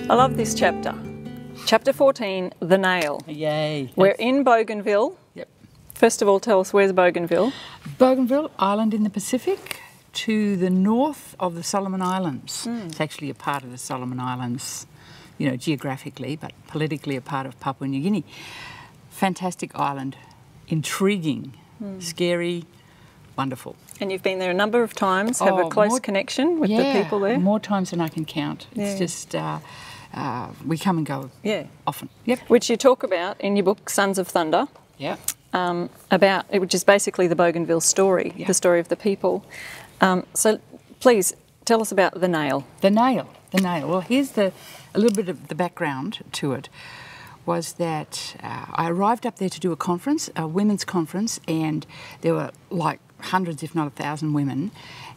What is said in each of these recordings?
I love this chapter. Chapter 14, The Nail. Yay. We're in Bougainville. Yep. First of all, tell us, where's Bougainville? Bougainville, island in the Pacific, to the north of the Solomon Islands. It's actually a part of the Solomon Islands, you know, geographically, but politically a part of Papua New Guinea. Fantastic island, intriguing, scary, wonderful. And you've been there a number of times, have a close connection with the people there? More times than I can count. It's just, we come and go often. Yep. Which you talk about in your book, Sons of Thunder. Yeah. Which is basically the Bougainville story, the story of the people. So please tell us about The Nail. The Nail. Well, here's a little bit of the background to it. Was that I arrived up there to do a conference, a women's conference, and there were like hundreds, if not 1,000 women.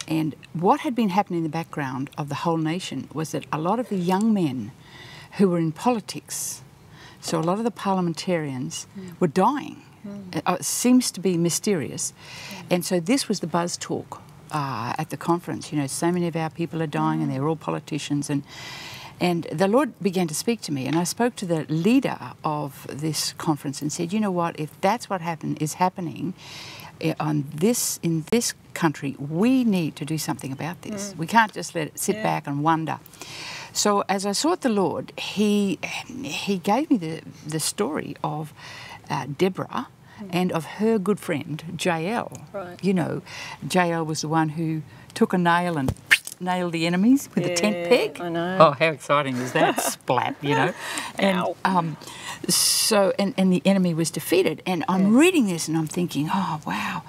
And what had been happening in the background of the whole nation was that a lot of the young men who were in politics, so a lot of the parliamentarians were dying. It seems to be mysterious. And so this was the buzz talk at the conference. You know, so many of our people are dying and they're all politicians. And the Lord began to speak to me, and I spoke to the leader of this conference and said, you know what, if that's what is happening in this country, we need to do something about this. We can't just let it sit back and wonder. So as I sought the Lord, he gave me the story of Deborah and of her good friend, Jael. Right. You know, Jael was the one who took a nail and nailed the enemies with a tent peg. I know. Oh, how exciting is that? Splat, you know. And and the enemy was defeated. And I'm reading this and I'm thinking, oh, wow.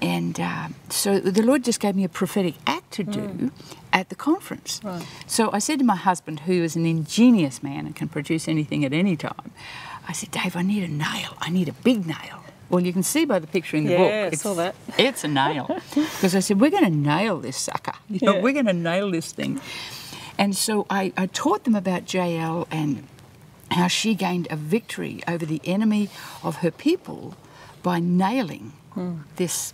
And so the Lord just gave me a prophetic act to do at the conference. Right. So I said to my husband, who is an ingenious man and can produce anything at any time, I said, Dave, I need a nail. I need a big nail. Well, you can see by the picture in the book. Yeah, I saw that. It's a nail. Because I said, we're going to nail this sucker. You know, we're going to nail this thing. And so I taught them about Jael and how she gained a victory over the enemy of her people by nailing this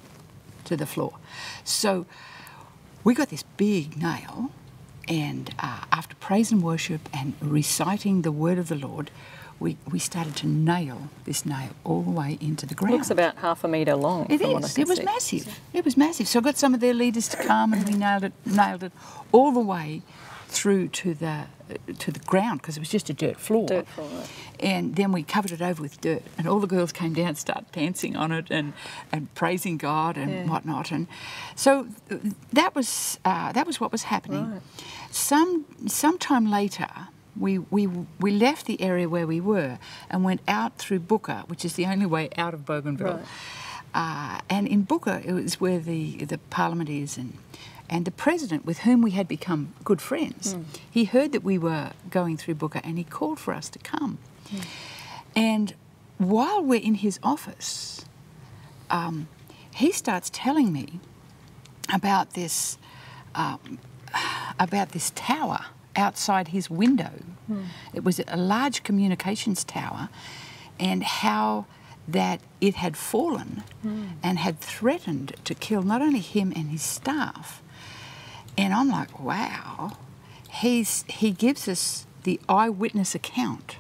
to the floor. So we got this big nail, and after praise and worship and reciting the word of the Lord, we started to nail this nail all the way into the ground. It looks about 1/2 metre long. It is. It was massive. It was massive. So I got some of their leaders to come, and we nailed it all the way through to the ground, because it was just a dirt floor. Dirt floor, right. And then we covered it over with dirt, and all the girls came down and started dancing on it and praising God and whatnot. And so that was what was happening. Right. Sometime later, we left the area where we were and went out through Bouka, which is the only way out of Bougainville. Right. And in Bouka, it was where the parliament is, and the president, with whom we had become good friends, he heard that we were going through Bouka, and he called for us to come. And while we're in his office, he starts telling me about this tower outside his window. It was a large communications tower, and how that it had fallen and had threatened to kill not only him and his staff. And I'm like, wow. He gives us the eyewitness account,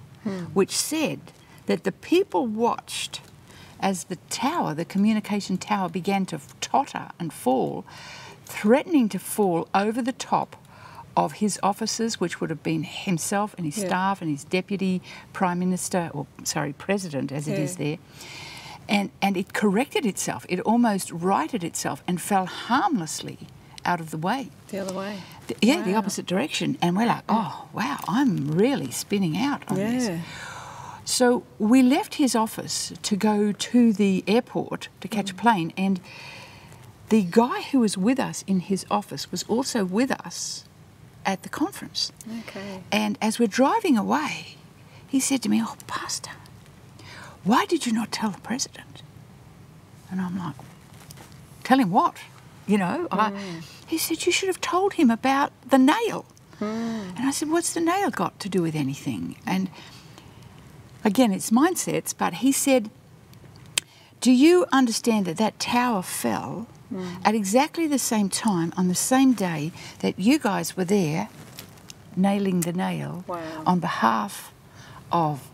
which said that the people watched as the tower, the communication tower, began to totter and fall, threatening to fall over the top of his officers, which would have been himself and his staff and his deputy prime minister, president as it is there. And it corrected itself. It almost righted itself and fell harmlessly out of the way. The other way. The opposite direction. And we're like, oh, wow, I'm really spinning out on this. So we left his office to go to the airport to catch a plane, and the guy who was with us in his office was also with us at the conference. Okay. And as we're driving away, he said to me, oh, Pastor, why did you not tell the president? And I'm like, tell him what? You know, he said, you should have told him about the nail. And I said, what's the nail got to do with anything? And again, it's mindsets, but he said, do you understand that that tower fell at exactly the same time on the same day that you guys were there nailing the nail on behalf of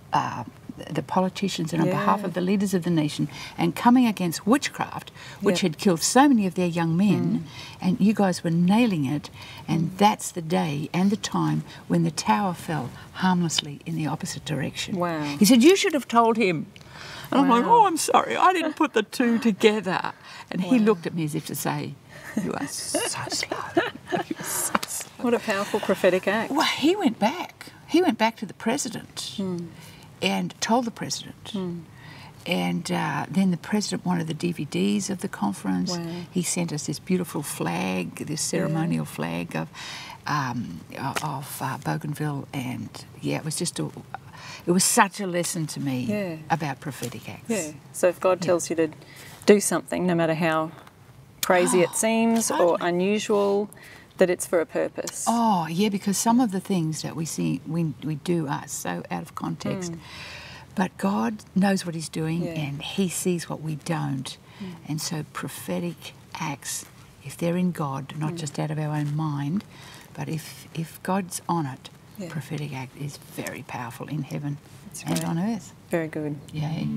the politicians and on behalf of the leaders of the nation, and coming against witchcraft, which had killed so many of their young men, and you guys were nailing it, and that's the day and the time when the tower fell harmlessly in the opposite direction. Wow. He said, you should have told him. And I'm like, oh, I'm sorry, I didn't put the two together. And he looked at me as if to say, you are so slow. You're so slow. What a powerful prophetic act. Well, he went back. He went back to the president and told the president. And then the president wanted the DVDs of the conference. Wow. He sent us this beautiful flag, this ceremonial flag of Bougainville. And, yeah, it was just it was such a lesson to me about prophetic acts. Yeah. So if God tells you to do something, no matter how crazy it seems or unusual, that it's for a purpose. Oh, yeah, because some of the things that we see, we do are so out of context. But God knows what he's doing and he sees what we don't. And so prophetic acts, if they're in God, not just out of our own mind, but if God's on it, prophetic act is very powerful in heaven and on earth. Very good. Yay.